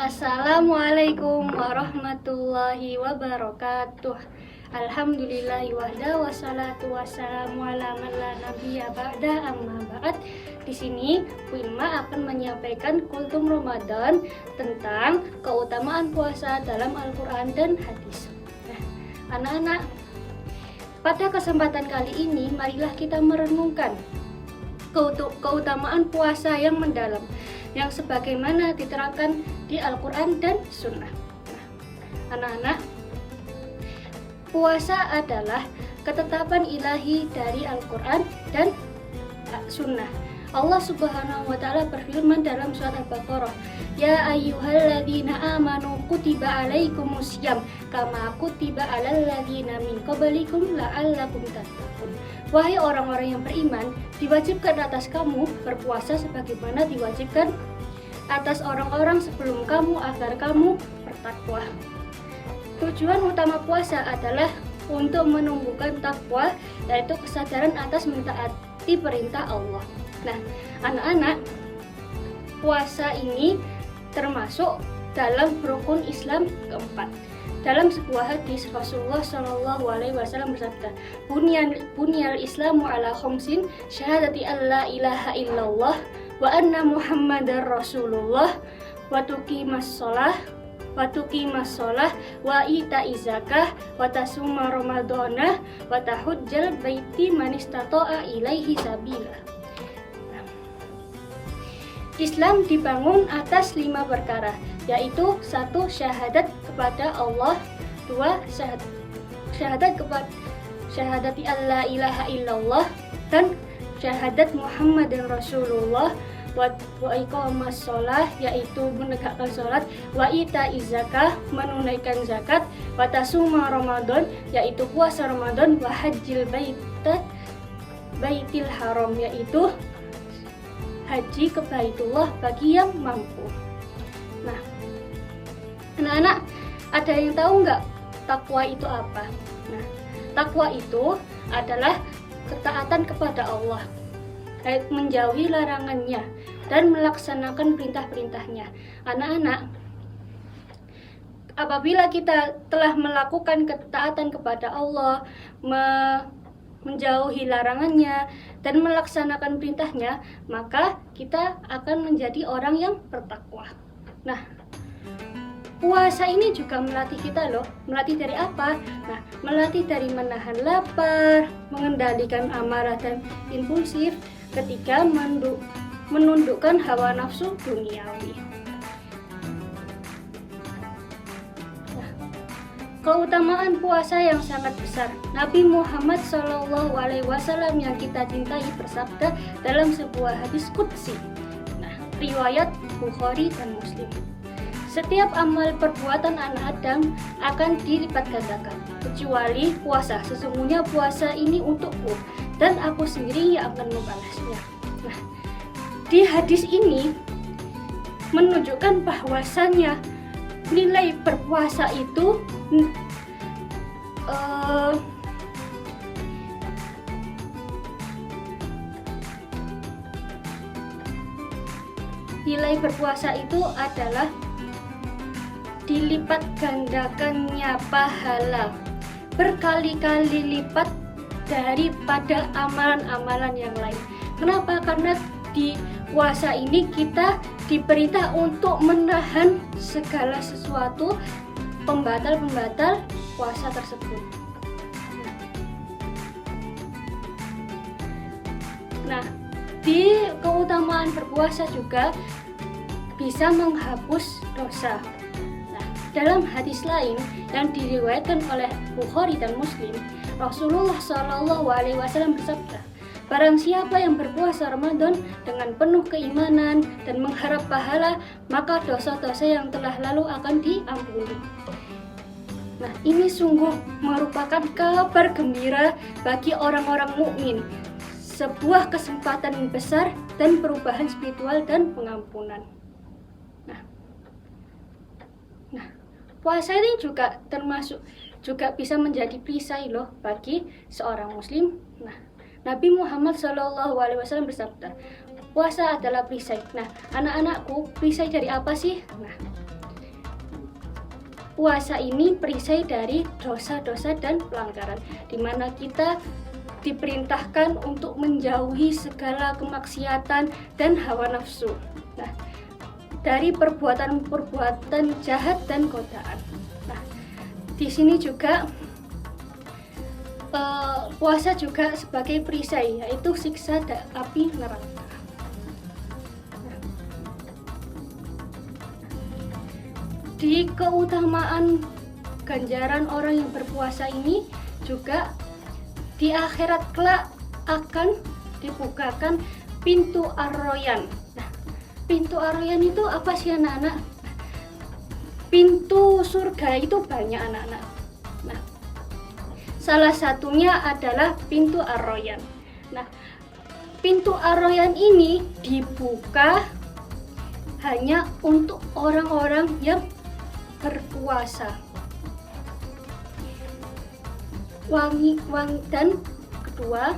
Assalamualaikum warahmatullahi wabarakatuh. Alhamdulillahi wahda wassalatu wassalamu ala man la nabiyya ba'da amma ba'd. Di sini Bu Ilma akan menyampaikan kultum Ramadan tentang keutamaan puasa dalam Al-Qur'an dan hadis. Nah, anak-anak, pada kesempatan kali ini marilah kita merenungkan keutamaan puasa yang mendalam yang sebagaimana diterangkan di Al-Quran dan Sunnah. Nah, anak-anak, puasa adalah ketetapan ilahi dari Al-Quran dan Sunnah. Allah Subhanahu wa Ta'ala berfirman dalam surat Al-Baqarah, Ya ayyuhalladzina amanu kutiba alaikumusiyam kama kutiba alal ladzina min qablikum la'allakum tattaqun. Wahai orang-orang yang beriman, diwajibkan atas kamu berpuasa sebagaimana diwajibkan atas orang-orang sebelum kamu agar kamu bertakwa. Tujuan utama puasa adalah untuk menumbuhkan takwa, yaitu kesadaran atas mentaati perintah Allah. Nah, anak-anak, puasa ini termasuk dalam rukun Islam keempat. Dalam sebuah hadis, Rasulullah SAW bersabda, Bunyal Islamu ala khomsin, syahadati an la ilaha illallah, wa anna Muhammadar Rasulullah, wa tuqimas sholah, wa ita'iz zakah, wa tasuma ramadhanah, wa tahujjal baiti man istata'a ilaihi sabila. Islam dibangun atas 5 perkara, yaitu 1. Syahadat kepada Allah, 2. Syahadati alla ilaha illallah, dan syahadat Muhammad dan Rasulullah, wa iqamas sholah, yaitu menegakkan sholat, wa ita'iz zakah, menunaikan zakat, wa tasuma Ramadan, yaitu puasa Ramadan, wa hajjil baitil haram, yaitu haji ke Baitullah bagi yang mampu. Nah, anak-anak, ada yang tahu nggak takwa itu apa? Nah, takwa itu adalah ketaatan kepada Allah, menjauhi larangannya dan melaksanakan perintah-perintahnya. Anak-anak, apabila kita telah melakukan ketaatan kepada Allah, menjauhi larangannya dan melaksanakan perintahnya, maka kita akan menjadi orang yang bertakwa. Nah, puasa ini juga melatih kita loh. Melatih dari apa? Nah, melatih dari menahan lapar, mengendalikan amarah dan impulsif ketika menundukkan hawa nafsu duniawi. Keutamaan puasa yang sangat besar. Nabi Muhammad SAW yang kita cintai bersabda dalam sebuah hadis qudsi. Nah, riwayat Bukhari dan Muslim. Setiap amal perbuatan anak Adam akan dilipat gandakan, kecuali puasa. Sesungguhnya puasa ini untukku dan aku sendiri yang akan membalasnya. Nah, di hadis ini menunjukkan bahwasannya nilai berpuasa itu nilai berpuasa itu adalah dilipat gandakannya pahala berkali-kali lipat daripada amalan-amalan yang lain. Kenapa? Karena di puasa ini kita diperintah untuk menahan segala sesuatu pembatal-pembatal puasa tersebut. Nah, di keutamaan berpuasa juga bisa menghapus dosa. Nah, dalam hadis lain yang diriwayatkan oleh Bukhari dan Muslim, Rasulullah SAW bersabda, Barang siapa yang berpuasa Ramadan dengan penuh keimanan dan mengharap pahala, maka dosa-dosa yang telah lalu akan diampuni. Nah, ini sungguh merupakan kabar gembira bagi orang-orang mukmin, sebuah kesempatan yang besar dan perubahan spiritual dan pengampunan. Nah, puasa ini juga bisa menjadi perisai loh bagi seorang muslim. Nah, Nabi Muhammad SAW bersabda, puasa adalah perisai. Nah, anak-anakku, perisai dari apa sih? Nah, puasa ini perisai dari dosa-dosa dan pelanggaran, di mana kita diperintahkan untuk menjauhi segala kemaksiatan dan hawa nafsu. Nah, dari perbuatan-perbuatan jahat dan godaan. Nah, di sini juga puasa juga sebagai perisai, yaitu siksa api neraka. Di keutamaan ganjaran orang yang berpuasa ini juga di akhirat kelak akan dibukakan pintu Ar-Rayyan. Nah, pintu Ar-Rayyan itu apa sih anak-anak? Pintu surga itu banyak anak-anak. Nah, salah satunya adalah pintu Ar-Rayyan. Nah, pintu Ar-Rayyan ini dibuka hanya untuk orang-orang yang berpuasa. Wangi dan kedua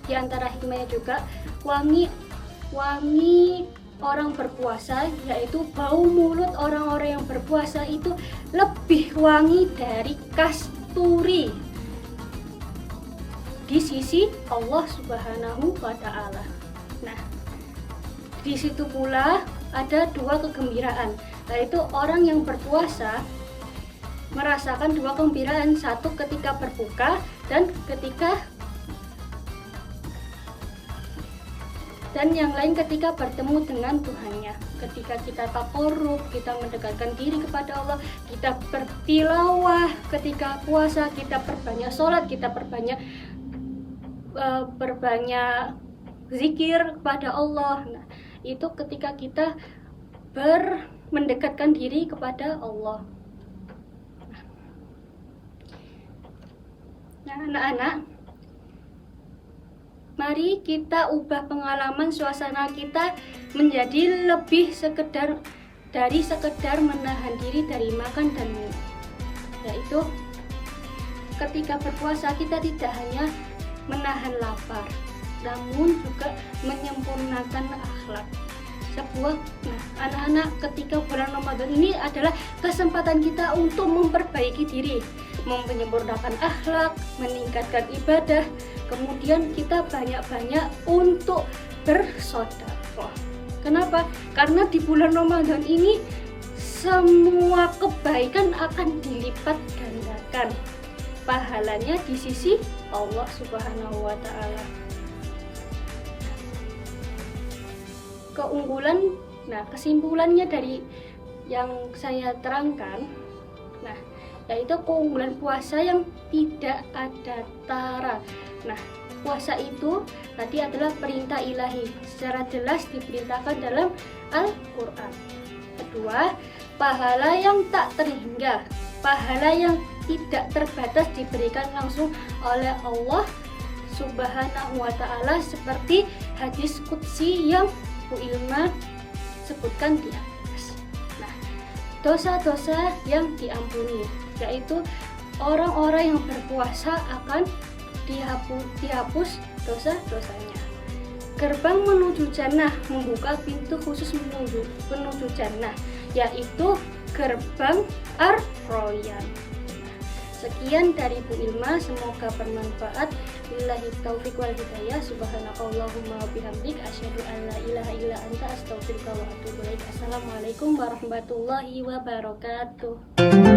di antara hikmahnya juga wangi orang berpuasa, yaitu bau mulut orang-orang yang berpuasa itu lebih wangi dari kasturi di sisi Allah Subhanahu wa Ta'ala. Nah, di situ pula ada dua kegembiraan, yaitu orang yang berpuasa merasakan dua kegembiraan, satu ketika berbuka dan yang lain ketika bertemu dengan Tuhannya. Ketika kita taqarrub, kita mendekatkan diri kepada Allah, kita bertilawah ketika puasa, kita perbanyak sholat, kita perbanyak zikir kepada Allah. Nah, itu ketika kita mendekatkan diri kepada Allah. Nah, anak-anak, mari kita ubah pengalaman suasana kita menjadi lebih dari sekedar menahan diri dari makan dan minum. Yaitu ketika berpuasa kita tidak hanya menahan lapar, namun juga menyempurnakan akhlak. Anak-anak, ketika bulan Ramadan ini adalah kesempatan kita untuk memperbaiki diri, menyempurnakan akhlak, meningkatkan ibadah, kemudian kita banyak-banyak untuk bersedekah. Kenapa? Karena di bulan Ramadan ini semua kebaikan akan dilipat gandakan pahalanya di sisi Allah Subhanahu wa Ta'ala. Kesimpulannya dari yang saya terangkan, yaitu keunggulan puasa yang tidak ada tara. Nah, puasa itu tadi adalah perintah ilahi, secara jelas diperintahkan dalam Al-Quran. Kedua, pahala yang tak terhingga, pahala yang tidak terbatas diberikan langsung oleh Allah Subhanahu wa Ta'ala, seperti hadis qudsi yang Bu Ilma sebutkan di atas. Nah, dosa-dosa yang diampuni, yaitu orang-orang yang berpuasa akan dihapus dosa-dosanya. Gerbang menuju jannah, membuka pintu khusus menuju jannah, yaitu gerbang Ar-Rayyan. Sekian dari Bu Ilma, semoga bermanfaat. Billahi taufiq wal hidayah. Subhanakallahumma wa bihamdik, asyhadu an la ilaha illa anta, astaghfiruka wa atubu ilaik. Assalamualaikum warahmatullahi wabarakatuh.